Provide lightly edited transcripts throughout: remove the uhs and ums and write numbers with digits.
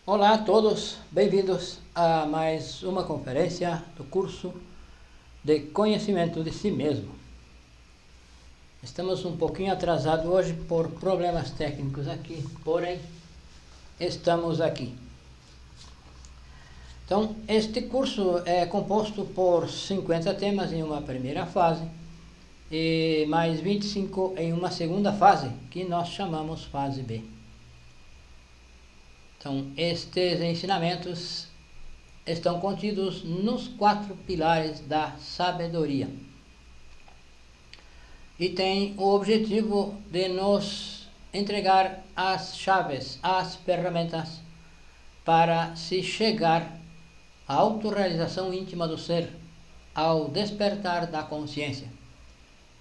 Olá a todos, bem-vindos a mais uma conferência do curso de Conhecimento de Si Mesmo. Estamos um pouquinho atrasados hoje por problemas técnicos aqui, porém estamos aqui. Então, este curso é composto por 50 temas em uma primeira fase e mais 25 em uma segunda fase, que nós chamamos fase B. Então, estes ensinamentos estão contidos nos 4 pilares da sabedoria e tem o objetivo de nos entregar as chaves, as ferramentas para se chegar à autorrealização íntima do ser, ao despertar da consciência,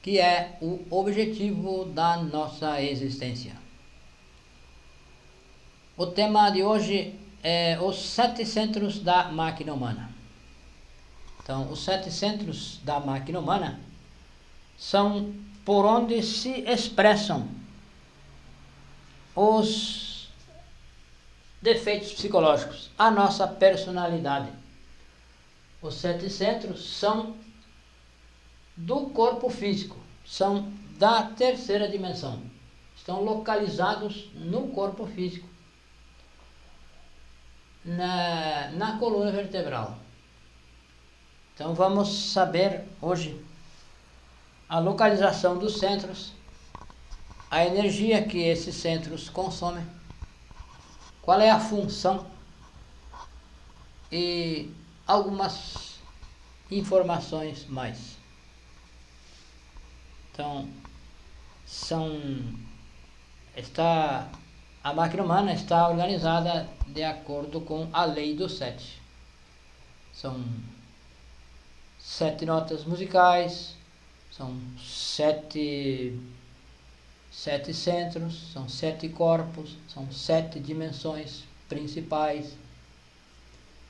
que é o objetivo da nossa existência. O tema de hoje é os 7 centros da máquina humana. Então, os 7 centros da máquina humana são por onde se expressam os defeitos psicológicos, a nossa personalidade. Os 7 centros são do corpo físico, são da terceira dimensão, estão localizados no corpo físico, na coluna vertebral. Então vamos saber hoje a localização dos centros, a energia que esses centros consomem, qual é a função e algumas informações mais. Então, a máquina humana está organizada de acordo com a lei dos 7. São 7 notas musicais, são 7 centros, são 7 corpos, são 7 dimensões principais,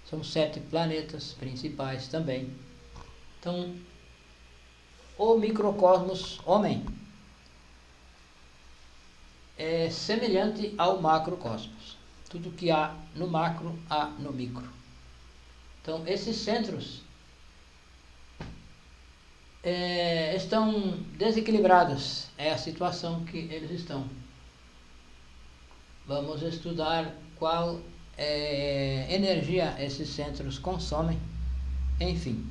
são 7 planetas principais também. Então, o microcosmos homem é semelhante ao macrocosmos. Tudo que há no macro, há no micro. Então, esses centros estão desequilibrados. É a situação que eles estão. Vamos estudar qual energia esses centros consomem. Enfim.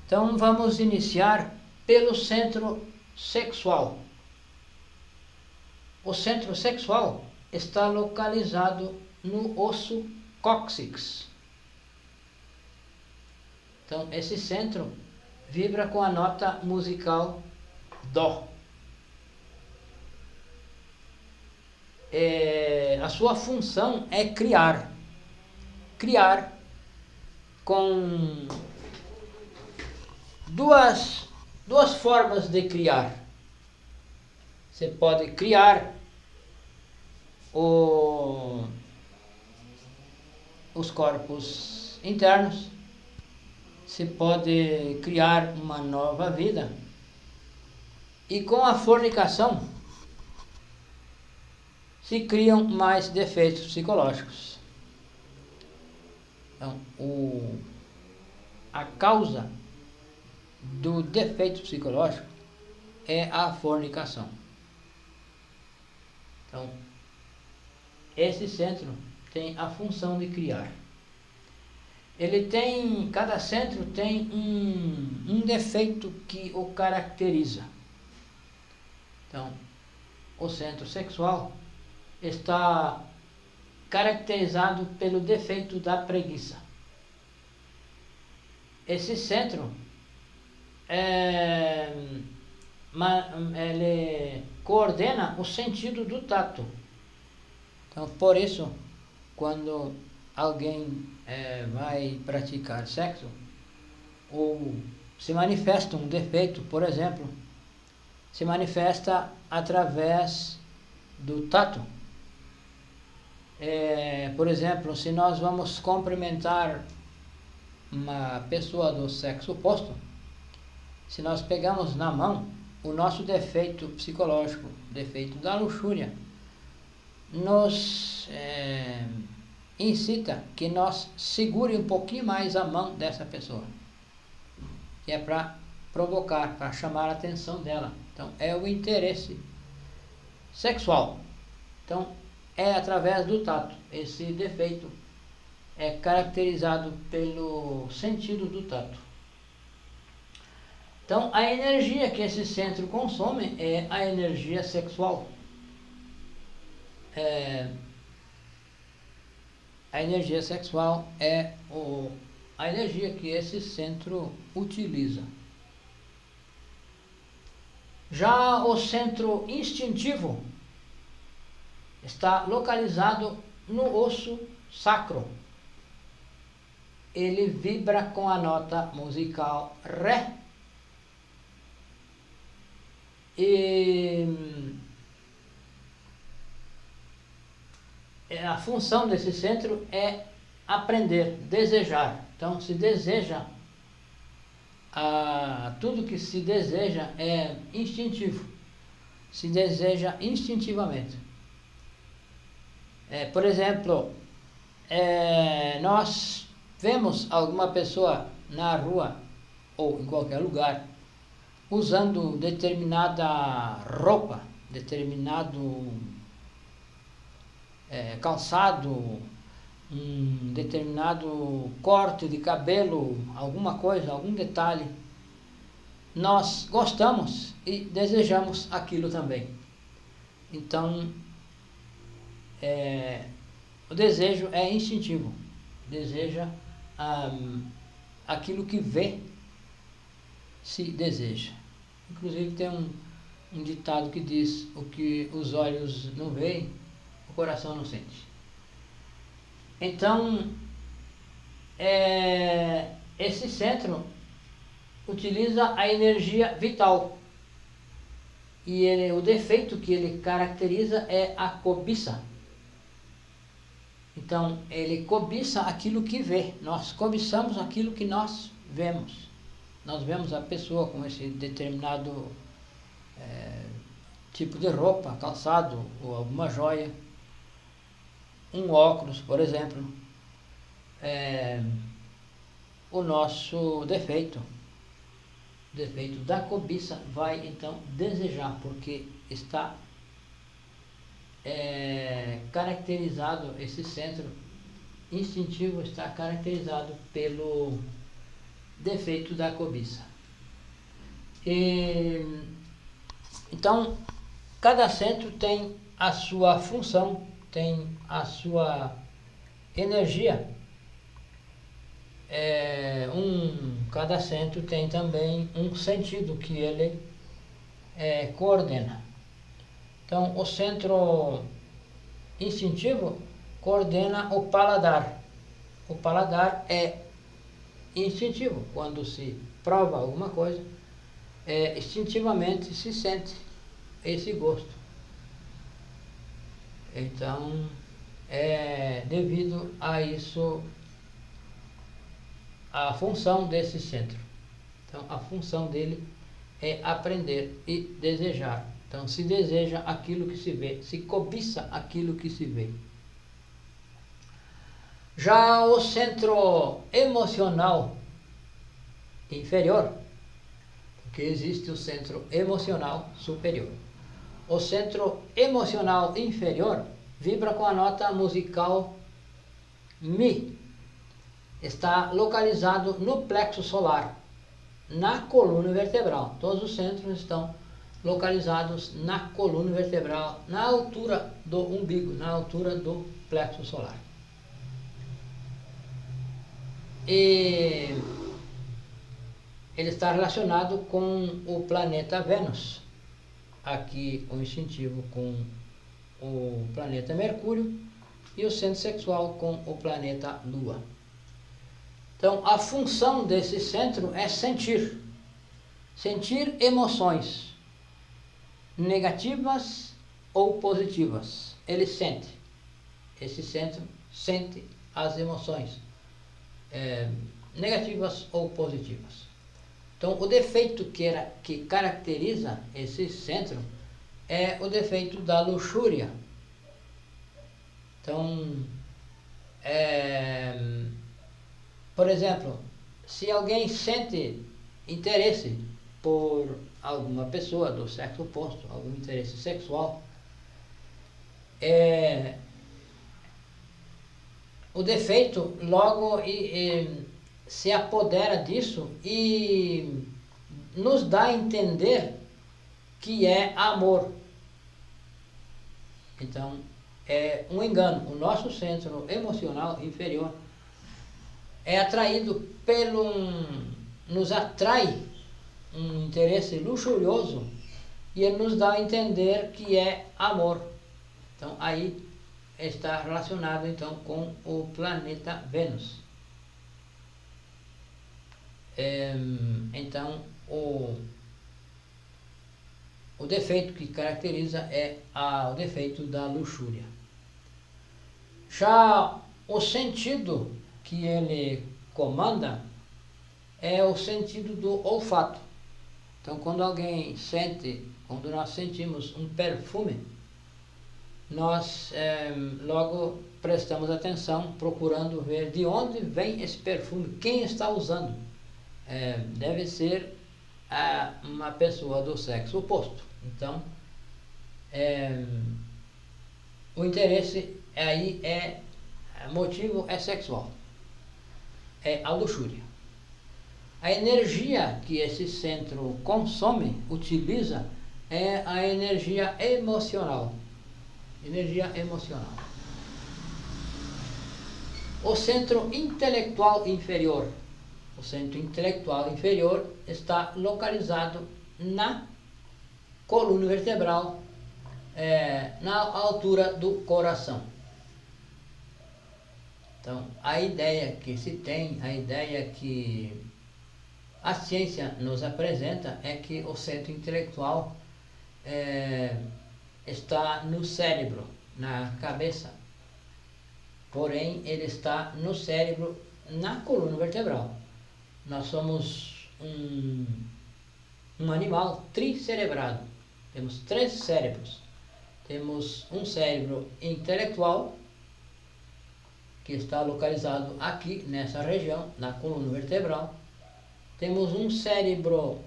Então, vamos iniciar pelo centro sexual. O centro sexual está localizado no osso cóccix. Então, esse centro vibra com a nota musical Dó. A sua função é criar. Criar com duas formas de criar. Você pode criar os corpos internos, se pode criar uma nova vida, e com a fornicação se criam mais defeitos psicológicos. Então, a causa do defeito psicológico é a fornicação. Então, esse centro tem a função de criar. Cada centro tem um defeito que o caracteriza. Então, o centro sexual está caracterizado pelo defeito da preguiça. Esse centro ele coordena o sentido do tato. Então, por isso, quando alguém vai praticar sexo, ou se manifesta um defeito, por exemplo, se manifesta através do tato. Por exemplo, se nós vamos cumprimentar uma pessoa do sexo oposto, se nós pegamos na mão, o nosso defeito psicológico, defeito da luxúria, nos incita que nós segure um pouquinho mais a mão dessa pessoa, que é para provocar, para chamar a atenção dela. Então é o interesse sexual. Então é através do tato. Esse defeito é caracterizado pelo sentido do tato. Então a energia que esse centro consome é a energia sexual. A energia sexual é a energia que esse centro utiliza. Já o centro instintivo está localizado no osso sacro. Ele vibra com a nota musical Ré. E a função desse centro é aprender, desejar. Então se deseja, tudo que se deseja é instintivo, se deseja instintivamente. Por exemplo, nós vemos alguma pessoa na rua ou em qualquer lugar usando determinada roupa, determinado calçado, um determinado corte de cabelo, alguma coisa, algum detalhe, nós gostamos e desejamos aquilo também. Então, o desejo é instintivo, deseja aquilo que vê, se deseja. Inclusive tem um ditado que diz: o que os olhos não veem, o coração não sente. Então, esse centro utiliza a energia vital. E o defeito que ele caracteriza é a cobiça. Então, ele cobiça aquilo que vê. Nós cobiçamos aquilo que nós vemos. Nós vemos a pessoa com esse determinado tipo de roupa, calçado ou alguma joia, um óculos, por exemplo. O nosso defeito da cobiça vai então desejar, porque está caracterizado, esse centro instintivo está caracterizado pelo defeito da cobiça. Então, cada centro tem a sua função, tem a sua energia. Cada centro tem também um sentido que ele coordena. Então, o centro instintivo coordena o paladar. O paladar é instintivo. Quando se prova alguma coisa, instintivamente se sente esse gosto. Então, devido a isso, a função desse centro. Então, a função dele é aprender e desejar. Então, se deseja aquilo que se vê, se cobiça aquilo que se vê. Já o centro emocional inferior, porque existe o centro emocional superior. O centro emocional inferior vibra com a nota musical Mi. Está localizado no plexo solar, na coluna vertebral. Todos os centros estão localizados na coluna vertebral, na altura do umbigo, na altura do plexo solar. E ele está relacionado com o planeta Vênus. Aqui o instintivo com o planeta Mercúrio e o centro sexual com o planeta Lua. Então, a função desse centro é sentir emoções negativas ou positivas. Ele sente, esse centro sente as emoções negativas ou positivas. Então, o defeito que caracteriza esse centro é o defeito da luxúria. Então, por exemplo, se alguém sente interesse por alguma pessoa do sexo oposto, algum interesse sexual, o defeito logo se apodera disso e nos dá a entender que é amor. Então, é um engano. O nosso centro emocional inferior é atraído nos atrai um interesse luxurioso e ele nos dá a entender que é amor. Então, aí está relacionado então com o planeta Vênus. Então, o defeito que caracteriza é o defeito da luxúria. Já o sentido que ele comanda é o sentido do olfato. Então, quando nós sentimos um perfume, nós logo prestamos atenção, procurando ver de onde vem esse perfume, quem está usando. Deve ser uma pessoa do sexo oposto. Então, o interesse aí motivo é sexual, é a luxúria. A energia que esse centro consome, utiliza, é a energia emocional. Energia emocional. O centro intelectual inferior. O centro intelectual inferior está localizado na coluna vertebral, na altura do coração. Então, a ideia que se tem, a ideia que a ciência nos apresenta é que o centro intelectual está no cérebro, na cabeça. Porém, ele está no cérebro, na coluna vertebral. Nós somos um animal tricerebrado. Temos 3 cérebros. Temos um cérebro intelectual, que está localizado aqui, nessa região, na coluna vertebral. Temos um cérebro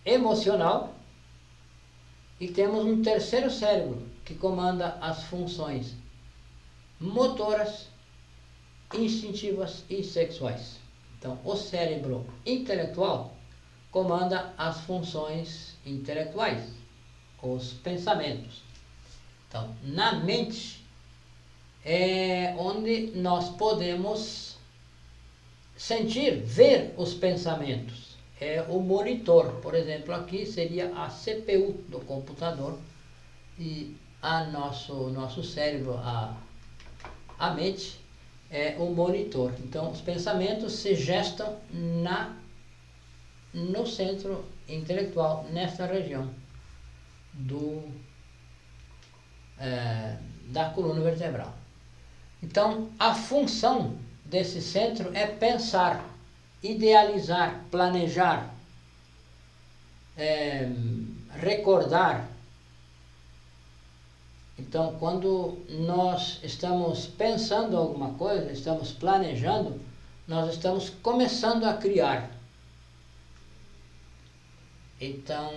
emocional e temos um terceiro cérebro que comanda as funções motoras, instintivas e sexuais. Então, o cérebro intelectual comanda as funções intelectuais, os pensamentos. Então, na mente é onde nós podemos sentir, ver os pensamentos. É o monitor, por exemplo, aqui seria a CPU do computador e nosso cérebro, a mente, é o monitor. Então, os pensamentos se gestam no centro intelectual, nesta região da coluna vertebral. Então, a função desse centro é pensar, idealizar, planejar, recordar. Então, quando nós estamos pensando alguma coisa, estamos planejando, nós estamos começando a criar. Então,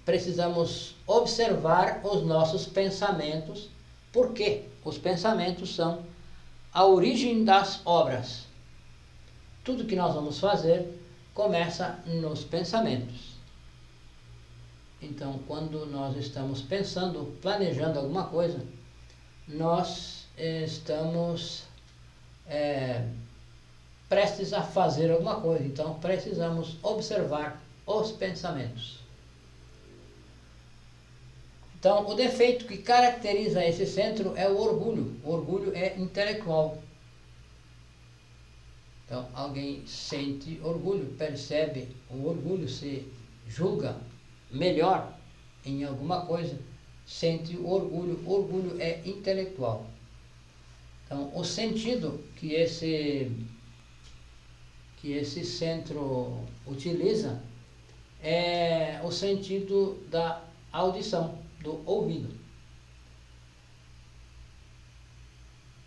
precisamos observar os nossos pensamentos, porque os pensamentos são a origem das obras. Tudo que nós vamos fazer começa nos pensamentos. Então, quando nós estamos pensando, planejando alguma coisa, nós estamos prestes a fazer alguma coisa. Então, precisamos observar os pensamentos. Então, o defeito que caracteriza esse centro é o orgulho. O orgulho é intelectual. Então, alguém sente orgulho, percebe o orgulho, se julga melhor em alguma coisa, sente o orgulho. O orgulho é intelectual. Então, o sentido que esse centro utiliza é o sentido da audição, do ouvido.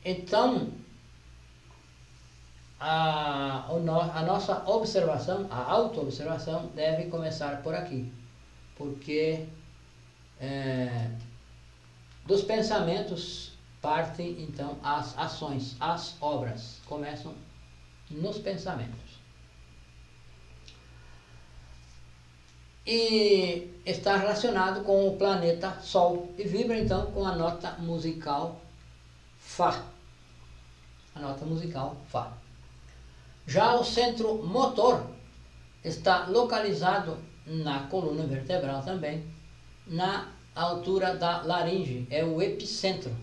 Então, a nossa observação, a auto-observação, deve começar por aqui, porque dos pensamentos partem então as ações, as obras começam nos pensamentos. E está relacionado com o planeta Sol e vibra então com a nota musical Fá. A nota musical Fá. Já o centro motor está localizado na coluna vertebral também, na altura da laringe, é o epicentro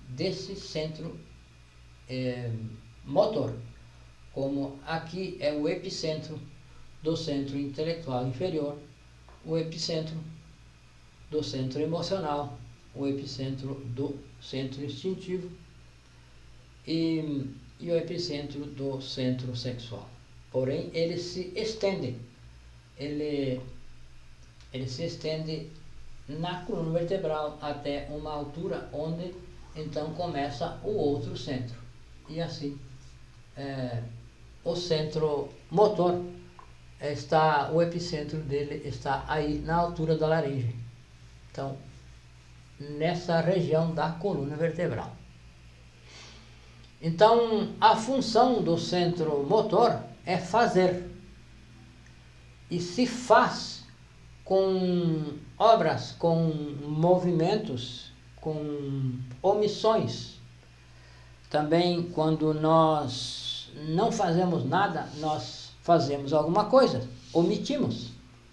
desse centro motor. Como aqui é o epicentro do centro intelectual inferior, o epicentro do centro emocional, o epicentro do centro instintivo e o epicentro do centro sexual. Porém, ele se estende, ele se estende na coluna vertebral até uma altura onde então começa o outro centro. E assim, o centro motor o epicentro dele está aí na altura da laringe. Então, nessa região da coluna vertebral. Então, a função do centro motor é fazer. E se faz com obras, com movimentos, com omissões. Também, quando nós não fazemos nada, nós fazemos alguma coisa, omitimos.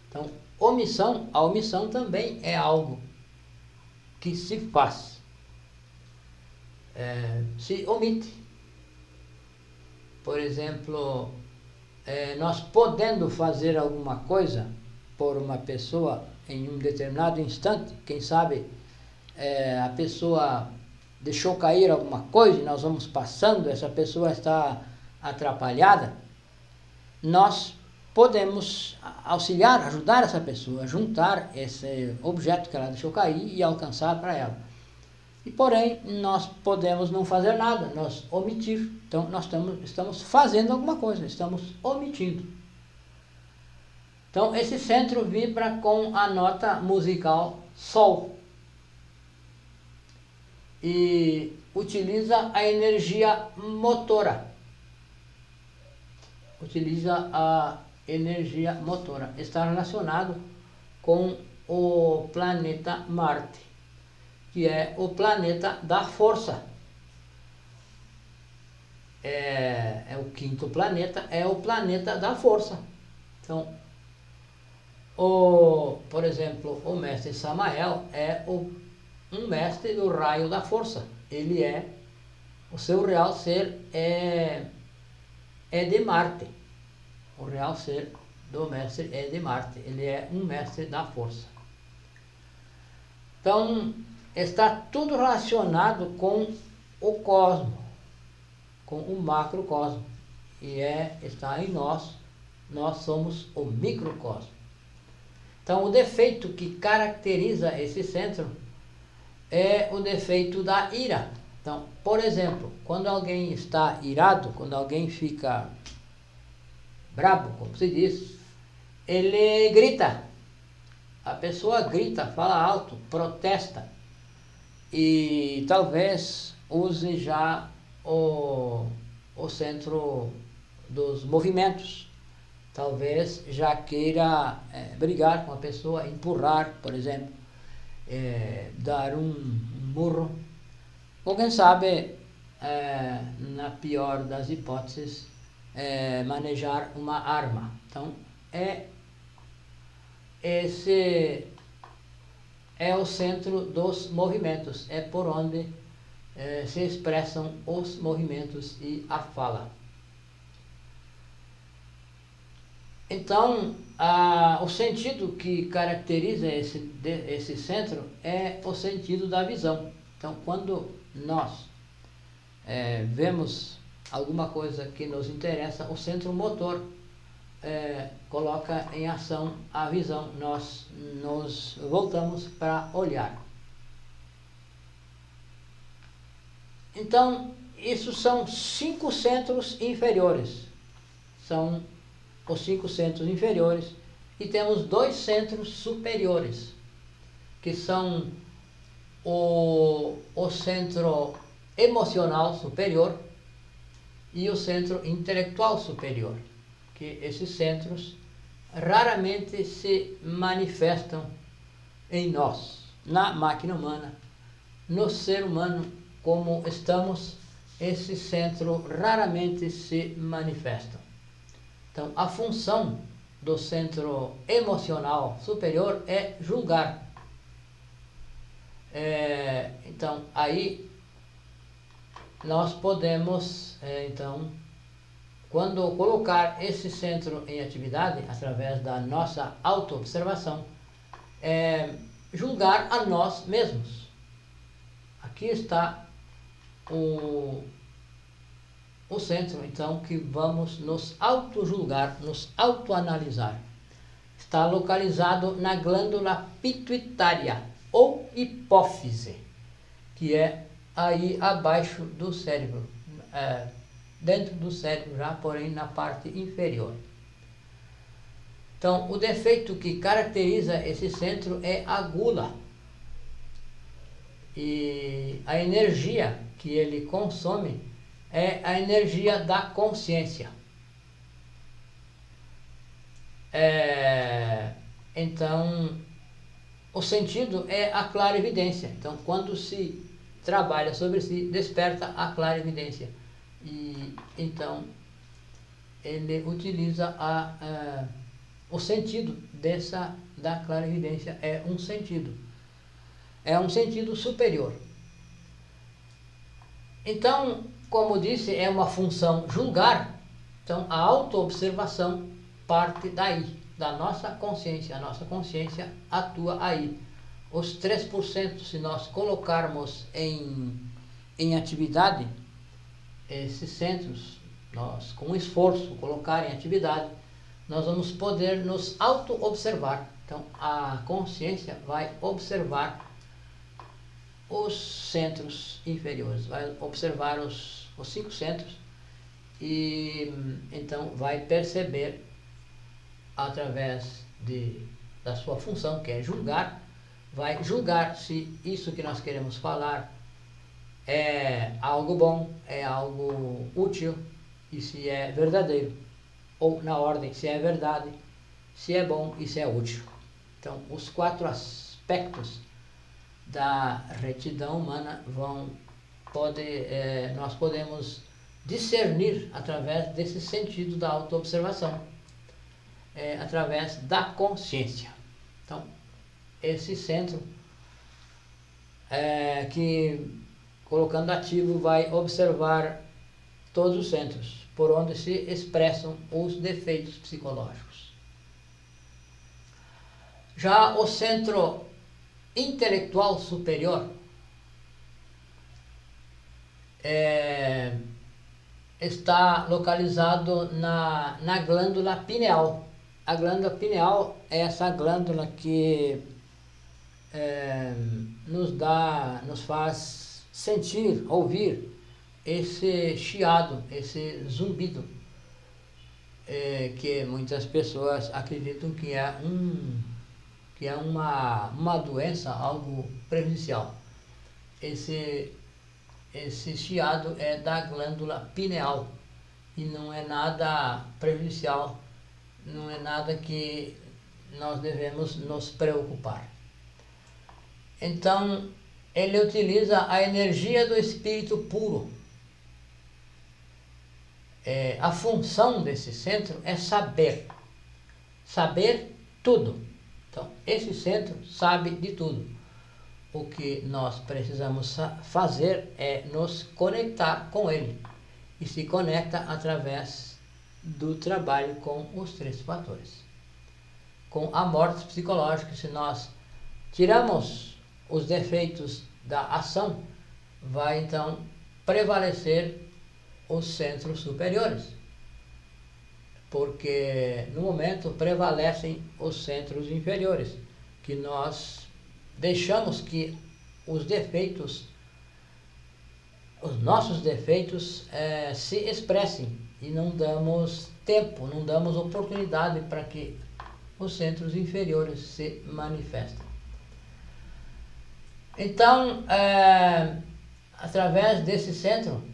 Então, a omissão também é algo que se faz. Se omite. Por exemplo, nós podendo fazer alguma coisa por uma pessoa em um determinado instante, quem sabe a pessoa deixou cair alguma coisa e nós vamos passando, essa pessoa está atrapalhada, nós podemos auxiliar, ajudar essa pessoa a juntar esse objeto que ela deixou cair e alcançar para ela. E porém, nós podemos não fazer nada, nós omitir. Então, nós estamos fazendo alguma coisa, estamos omitindo. Então, esse centro vibra com a nota musical Sol e utiliza a energia motora. Está relacionado com o planeta Marte, que é o planeta da força. É o quinto planeta, é o planeta da força. Então, por exemplo, o mestre Samael é um mestre do raio da força. O seu real ser é de Marte. O real ser do mestre é de Marte. Ele é um mestre da força. Então, está tudo relacionado com o cosmo, com o macrocosmo. E está em nós somos o microcosmo. Então, o defeito que caracteriza esse centro é o defeito da ira. Então, por exemplo, quando alguém está irado, quando alguém fica brabo, como se diz, ele grita. A pessoa grita, fala alto, protesta e talvez use já o centro dos movimentos. Talvez já queira brigar com a pessoa, empurrar, por exemplo, dar um murro. Ou quem sabe, na pior das hipóteses, manejar uma arma. Então, esse é o centro dos movimentos, é por onde se expressam os movimentos e a fala. Então, o sentido que caracteriza esse centro é o sentido da visão. Então, quando nós vemos alguma coisa que nos interessa, o centro motor coloca em ação a visão, nós nos voltamos para olhar. Então, isso são 5 centros inferiores, são os 5 centros inferiores, e temos 2 centros superiores, que são o centro emocional superior e o centro intelectual superior, que esses centros raramente se manifestam em nós, na máquina humana, no ser humano como estamos, esse centro raramente se manifestam. Então, a função do centro emocional superior é julgar. Então, aí nós podemos, quando colocar esse centro em atividade, através da nossa autoobservação, julgar a nós mesmos. Aqui está o centro, então, que vamos nos auto-julgar, nos autoanalisar. Está localizado na glândula pituitária, ou hipófise, que é aí abaixo do cérebro, dentro do cérebro já, porém na parte inferior. Então, o defeito que caracteriza esse centro é a gula. E a energia que ele consome é a energia da consciência. Então, o sentido é a clarividência. Então, quando se trabalha sobre si, desperta a clarividência. E então, ele utiliza o sentido da clarividência, é um sentido superior. Então, como disse, é uma função julgar. Então, a autoobservação parte daí, da nossa consciência. A nossa consciência atua aí. Os 3%, se nós colocarmos em atividade esses centros, nós com esforço colocar em atividade, nós vamos poder nos auto-observar. Então, a consciência vai observar os centros inferiores, vai observar os 5 centros e então vai perceber, através da sua função, que é julgar, vai julgar se isso que nós queremos falar é algo bom, é algo útil, e se é verdadeiro, ou na ordem, se é verdade, se é bom e se é útil. Então, os 4 aspectos da retidão humana nós podemos discernir através desse sentido da autoobservação, através da consciência. Então, esse centro que, colocando ativo, vai observar todos os centros por onde se expressam os defeitos psicológicos. Já o centro intelectual superior está localizado na glândula pineal. A glândula pineal é essa glândula que nos faz sentir, ouvir esse chiado, esse zumbido, que muitas pessoas acreditam que é uma doença, algo prejudicial. Esse chiado é da glândula pineal e não é nada prejudicial, não é nada que nós devemos nos preocupar. Então, ele utiliza a energia do espírito puro. A função desse centro é saber tudo. Então, esse centro sabe de tudo. O que nós precisamos fazer é nos conectar com ele. E se conecta através do trabalho com os 3 fatores. Com a morte psicológica, se nós tiramos os defeitos da ação, vai então prevalecer os centros superiores. porque no momento prevalecem os centros inferiores, que nós deixamos que os nossos defeitos se expressem e não damos tempo, não damos oportunidade para que os centros inferiores se manifestem. Então, através desse centro,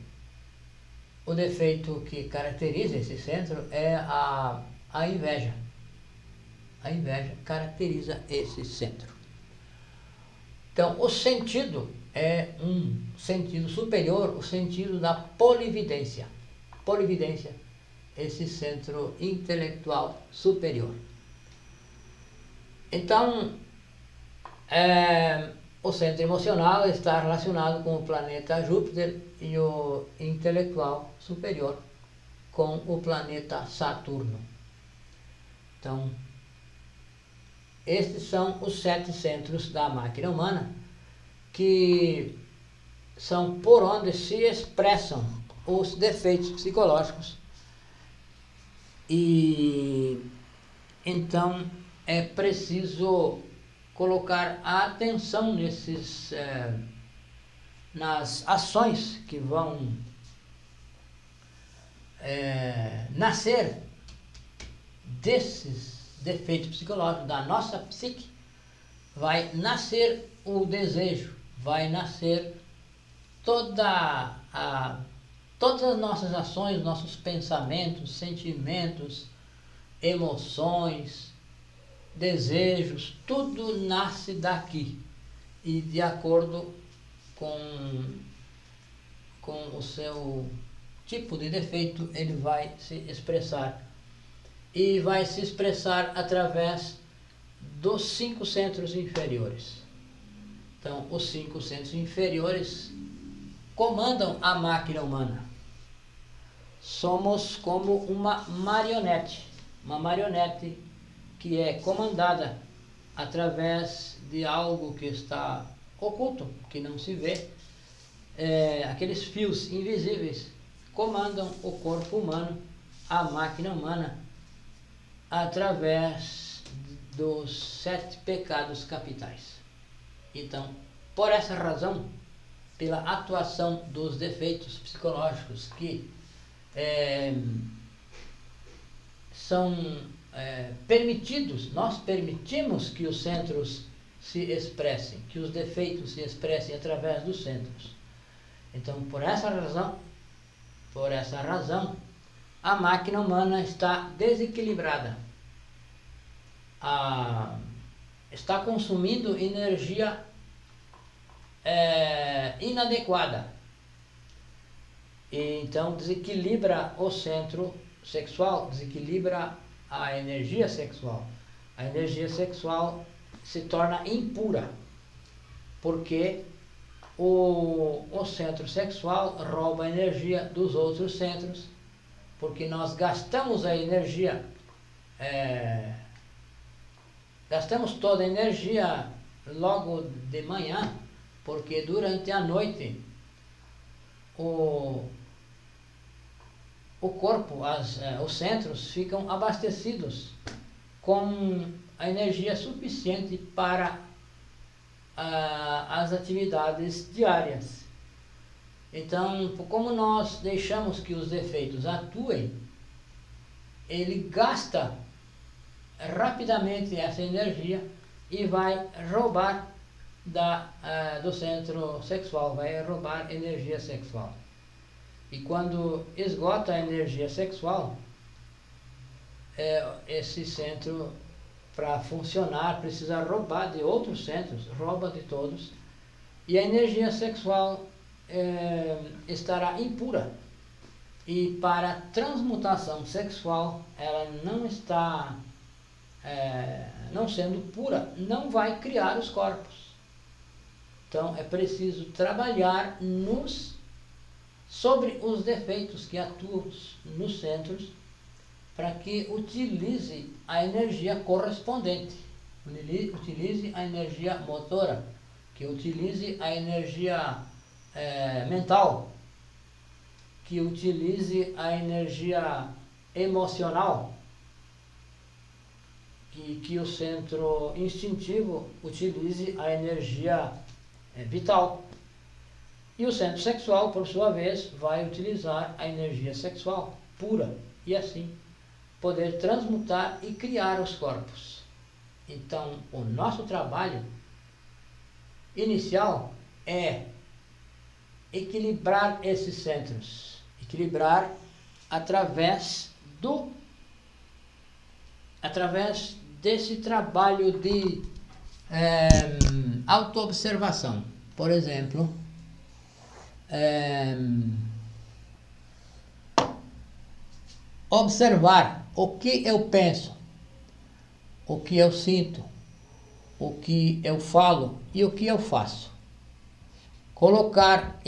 o defeito que caracteriza esse centro é a inveja. A inveja caracteriza esse centro. Então, o sentido é um sentido superior, o sentido da polividência. Polividência, esse centro intelectual superior. Então, o centro emocional está relacionado com o planeta Júpiter e o intelectual superior com o planeta Saturno. Então, estes são os 7 centros da máquina humana, que são por onde se expressam os defeitos psicológicos. E então é preciso colocar a atenção nas ações que vão nascer desses defeitos psicológicos da nossa psique. Vai nascer o desejo, vai nascer todas as nossas ações, nossos pensamentos, sentimentos, emoções, desejos, tudo nasce daqui e de acordo com o seu tipo de defeito ele vai se expressar e vai se expressar através dos 5 centros inferiores. Então, os 5 centros inferiores comandam a máquina humana. Somos como uma marionete que é comandada através de algo que está oculto, que não se vê. Aqueles fios invisíveis comandam o corpo humano, a máquina humana, através dos 7 pecados capitais. Então, por essa razão, pela atuação dos defeitos psicológicos que são permitidos, nós permitimos que os centros se expressem, que os defeitos se expressem através dos centros. Então, por essa razão, a máquina humana está desequilibrada, está consumindo energia inadequada, e então desequilibra o centro sexual, desequilibra a energia sexual. A energia sexual se torna impura, porque o centro sexual rouba a energia dos outros centros, porque nós gastamos a energia, gastamos toda a energia logo de manhã, porque durante a noite o corpo, os centros ficam abastecidos com a energia suficiente para as atividades diárias. Então, como nós deixamos que os defeitos atuem, ele gasta rapidamente essa energia e vai roubar do centro sexual, vai roubar energia sexual. E quando esgota a energia sexual, esse centro, para funcionar, precisa roubar de outros centros, rouba de todos, e a energia sexual estará impura. E para a transmutação sexual, ela não está, não sendo pura, não vai criar os corpos. Então é preciso trabalhar sobre os defeitos que atuam nos centros, para que utilize a energia correspondente, utilize a energia motora, que utilize a energia mental, que utilize a energia emocional, que o centro instintivo utilize a energia vital. E o centro sexual, por sua vez, vai utilizar a energia sexual pura e assim poder transmutar e criar os corpos. Então, o nosso trabalho inicial é equilibrar esses centros, equilibrar através desse trabalho de autoobservação. Por exemplo, observar o que eu penso, o que eu sinto, o que eu falo e o que eu faço. Colocar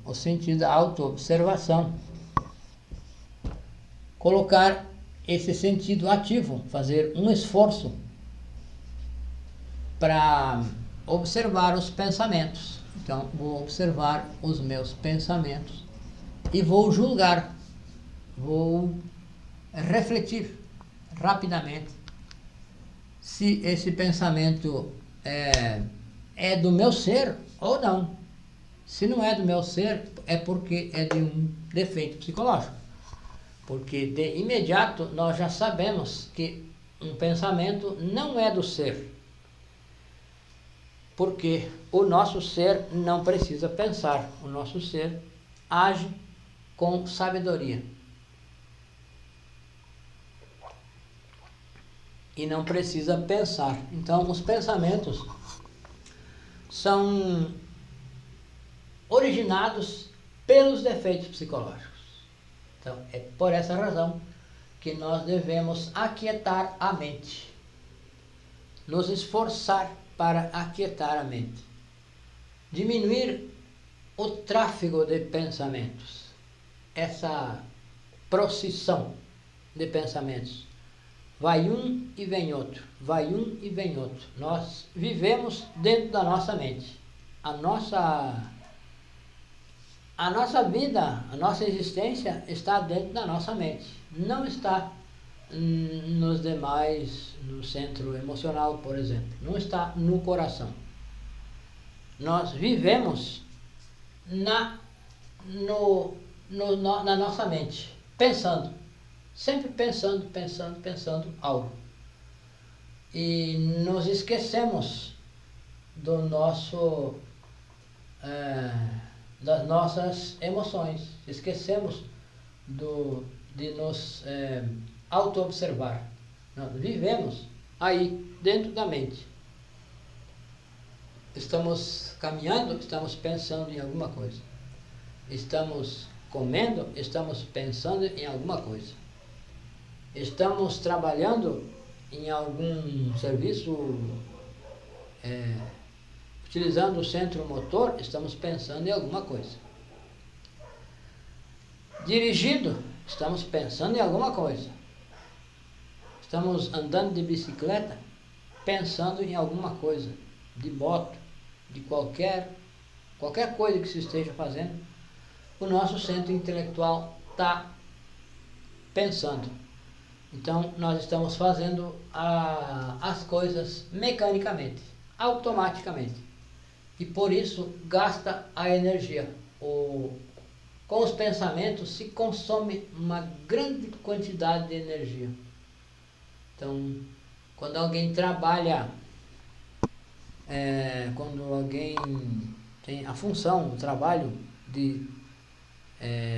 o sentido da autoobservação, colocar esse sentido ativo, fazer um esforço para observar os pensamentos. Então, vou observar os meus pensamentos e vou julgar, vou refletir rapidamente se esse pensamento é do meu ser ou não. Se não é do meu ser, é porque é de um defeito psicológico. Porque de imediato nós já sabemos que um pensamento não é do ser. Porque o nosso ser não precisa pensar, o nosso ser age com sabedoria. E não precisa pensar. Então, os pensamentos são originados pelos defeitos psicológicos. Então, é por essa razão que nós devemos aquietar a mente, nos esforçar para aquietar a mente, diminuir o tráfego de pensamentos, essa procissão de pensamentos. Vai um e vem outro, vai um e vem outro. Nós vivemos dentro da nossa mente. A nossa vida, a nossa existência está dentro da nossa mente. Não está nos demais, no centro emocional, por exemplo. Não está no coração. Nós vivemos na nossa mente, pensando. Sempre pensando algo. E nos esquecemos das nossas emoções. Esquecemos de nos auto-observar. Nós vivemos aí, dentro da mente. Estamos caminhando, estamos pensando em alguma coisa. Estamos comendo, estamos pensando em alguma coisa. Estamos trabalhando em algum serviço, utilizando o centro motor, estamos pensando em alguma coisa. Dirigindo, estamos pensando em alguma coisa. Estamos andando de bicicleta, pensando em alguma coisa, de moto, de qualquer coisa que se esteja fazendo. O nosso centro intelectual está pensando. Então, nós estamos fazendo as coisas mecanicamente, automaticamente. E por isso, gasta a energia. Com os pensamentos se consome uma grande quantidade de energia. Então, quando alguém trabalha, quando alguém tem a função, o trabalho de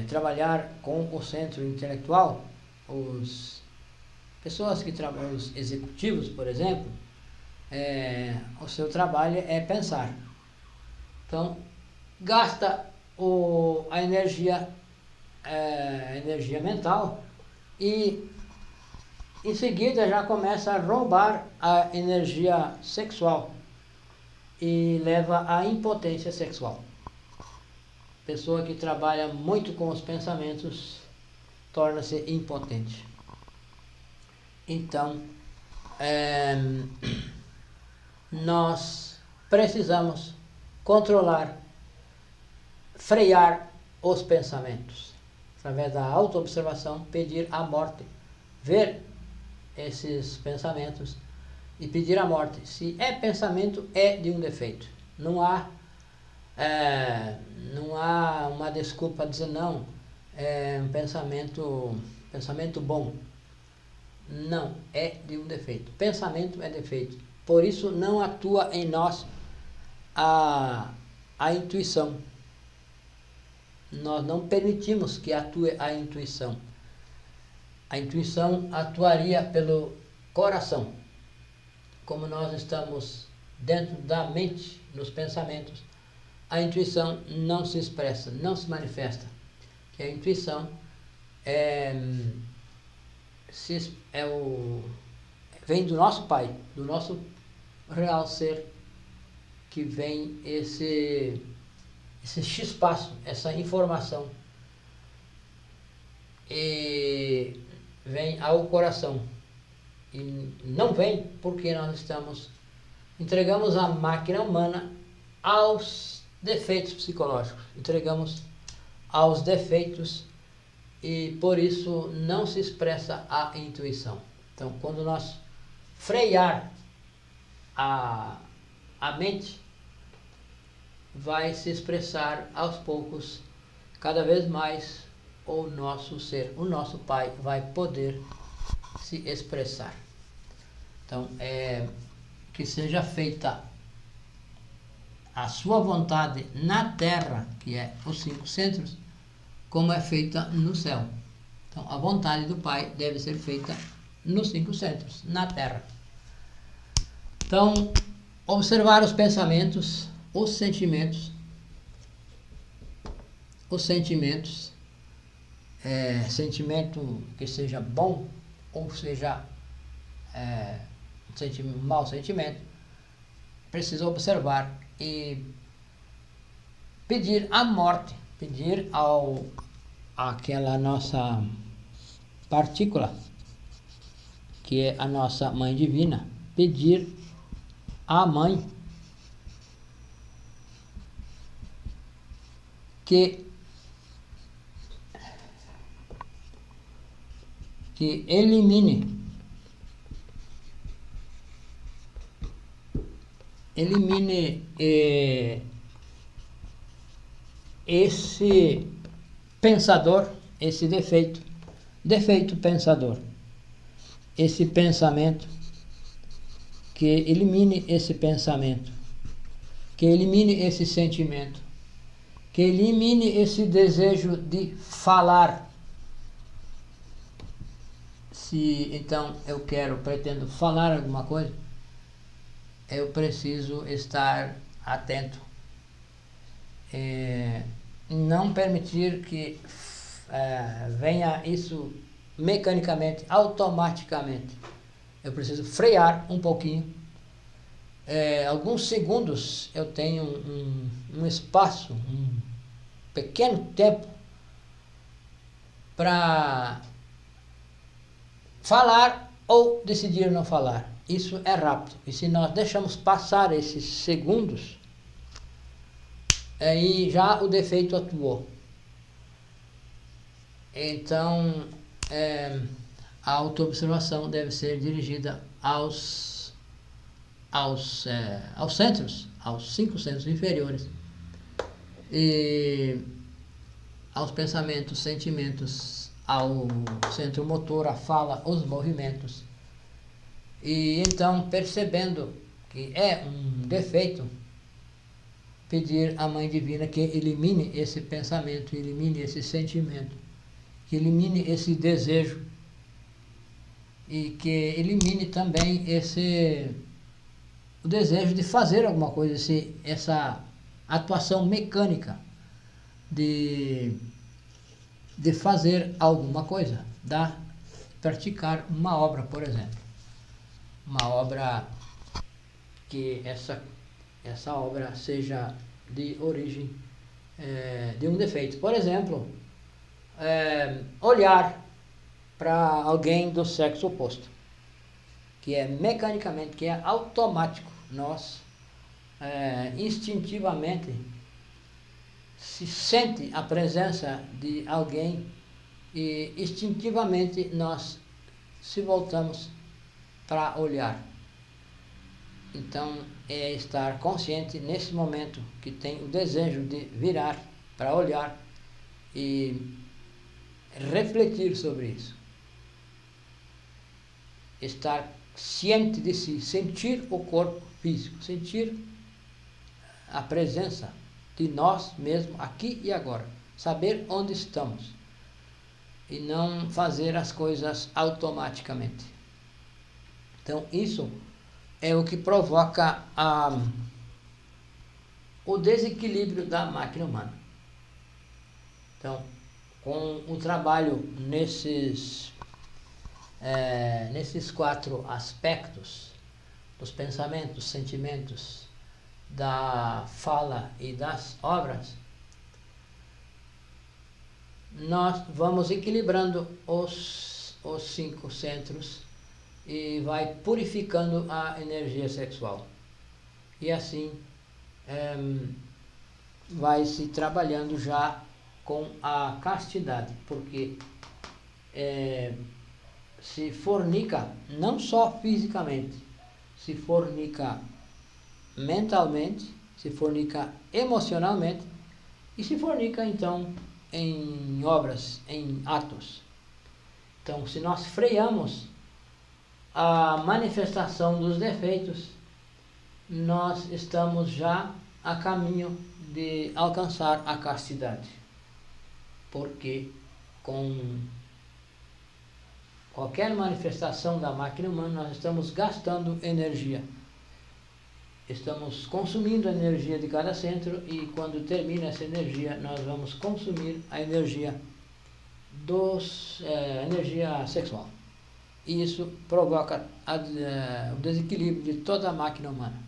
trabalhar com o centro intelectual, pessoas que trabalham, os executivos, por exemplo, o seu trabalho é pensar. Então, gasta a energia mental e em seguida já começa a roubar a energia sexual e leva à impotência sexual. Pessoa que trabalha muito com os pensamentos torna-se impotente. Então, nós precisamos controlar, frear os pensamentos. através da autoobservação, pedir a morte, ver esses pensamentos e pedir a morte. Se é pensamento, é de um defeito. Não há uma desculpa dizer não, é um pensamento bom. Não, é de um defeito. Pensamento é defeito. Por isso não atua em nós a intuição. Nós não permitimos que atue a intuição. A intuição atuaria pelo coração. Como nós estamos dentro da mente, nos pensamentos, a intuição não se expressa, não se manifesta. Que a intuição vem do nosso Pai, do nosso real ser, que vem esse chispaço, essa informação, e vem ao coração. E não vem porque nós entregamos a máquina humana aos defeitos psicológicos, entregamos aos defeitos, e por isso não se expressa a intuição. Então, quando nós frear a mente, vai se expressar aos poucos, cada vez mais, o nosso ser, o nosso Pai vai poder se expressar. Então, que seja feita a sua vontade na terra, que é os 5 centros, como é feita no céu. Então, a vontade do Pai deve ser feita nos 5 centros, na terra. Então, observar os pensamentos, os sentimentos, sentimento que seja bom ou seja mau sentimento, precisa observar e pedir a morte, pedir àquela nossa partícula, que é a nossa Mãe Divina, pedir à Mãe que elimine esse pensador, esse defeito pensador, esse pensamento, que elimine esse pensamento, que elimine esse sentimento, que elimine esse desejo de falar. Se então eu pretendo falar alguma coisa, eu preciso estar atento, não permitir que venha isso mecanicamente, automaticamente. Eu preciso frear um pouquinho, alguns segundos. Eu tenho um espaço, um pequeno tempo para falar ou decidir não falar. Isso é rápido. E se nós deixamos passar esses segundos, aí já o defeito atuou. Então, a autoobservação deve ser dirigida aos centros, aos 5 centros inferiores, e aos pensamentos, sentimentos, ao centro motor, a fala, os movimentos. E então, percebendo que é um defeito, pedir à Mãe Divina que elimine esse pensamento, elimine esse sentimento, que elimine esse desejo, e que elimine também o desejo de fazer alguma coisa, essa atuação mecânica de fazer alguma coisa, praticar uma obra, por exemplo. Uma obra que essa obra seja de origem de um defeito. Por exemplo, olhar para alguém do sexo oposto, que é mecanicamente, que é automático. Nós instintivamente se sente a presença de alguém e instintivamente nós se voltamos para olhar. Então é estar consciente nesse momento que tem o desejo de virar para olhar e refletir sobre isso. Estar ciente de si, sentir o corpo físico, sentir a presença de nós mesmos aqui e agora, saber onde estamos e não fazer as coisas automaticamente. Então isso é o que provoca o desequilíbrio da máquina humana. Então, com o trabalho nesses 4 aspectos dos pensamentos, sentimentos, da fala e das obras, nós vamos equilibrando os 5 centros e vai purificando a energia sexual. E assim vai se trabalhando já com a castidade, porque se fornica não só fisicamente, se fornica mentalmente, se fornica emocionalmente e se fornica então em obras, em atos. Então, se nós freamos a manifestação dos defeitos, nós estamos já a caminho de alcançar a castidade, porque com qualquer manifestação da máquina humana nós estamos gastando energia, estamos consumindo a energia de cada centro e quando termina essa energia nós vamos consumir a energia energia sexual. E isso provoca o desequilíbrio de toda a máquina humana.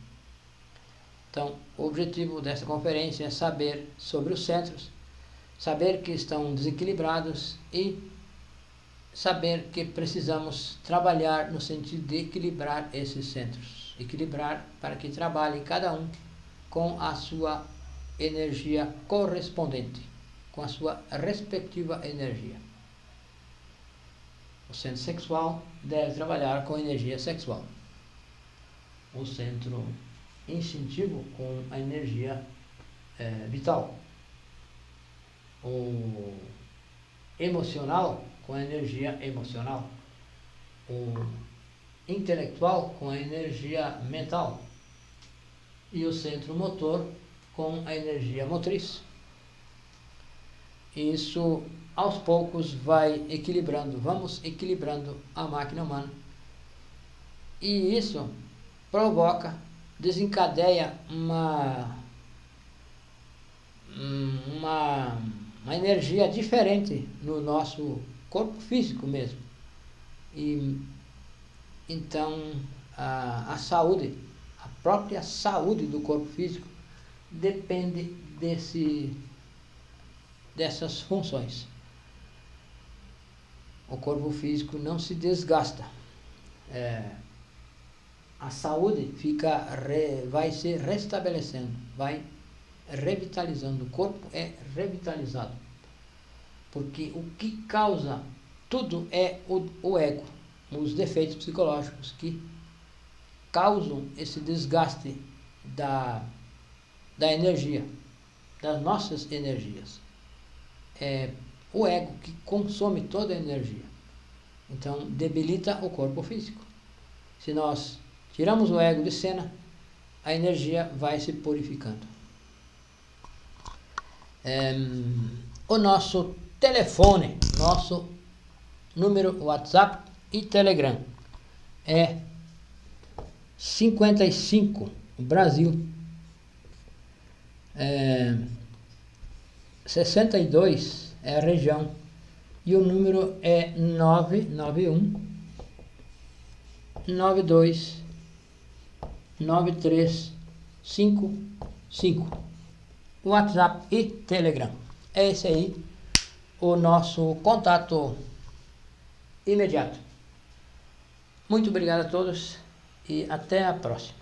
Então, o objetivo dessa conferência é saber sobre os centros, saber que estão desequilibrados e saber que precisamos trabalhar no sentido de equilibrar esses centros. Equilibrar para que trabalhem cada um com a sua energia correspondente, com a sua respectiva energia. O centro sexual deve trabalhar com energia sexual. O centro instintivo com a energia vital. O emocional com a energia emocional. O intelectual com a energia mental. E o centro motor com a energia motriz. Isso aos poucos vai equilibrando, vamos equilibrando a máquina humana. E isso desencadeia uma energia diferente no nosso corpo físico mesmo. E então a saúde, a própria saúde do corpo físico depende dessas funções. O corpo físico não se desgasta. A saúde vai se restabelecendo, vai revitalizando. O corpo é revitalizado. Porque o que causa tudo é o ego, os defeitos psicológicos que causam esse desgaste da energia, das nossas energias. É o ego que consome toda a energia. Então, debilita o corpo físico. Se nós tiramos o ego de cena, a energia vai se purificando. O nosso telefone, nosso número WhatsApp e Telegram é 55 Brasil, 62 é a região e o número é 991 92 9355. WhatsApp e Telegram. É esse aí o nosso contato imediato. Muito obrigado a todos e até a próxima.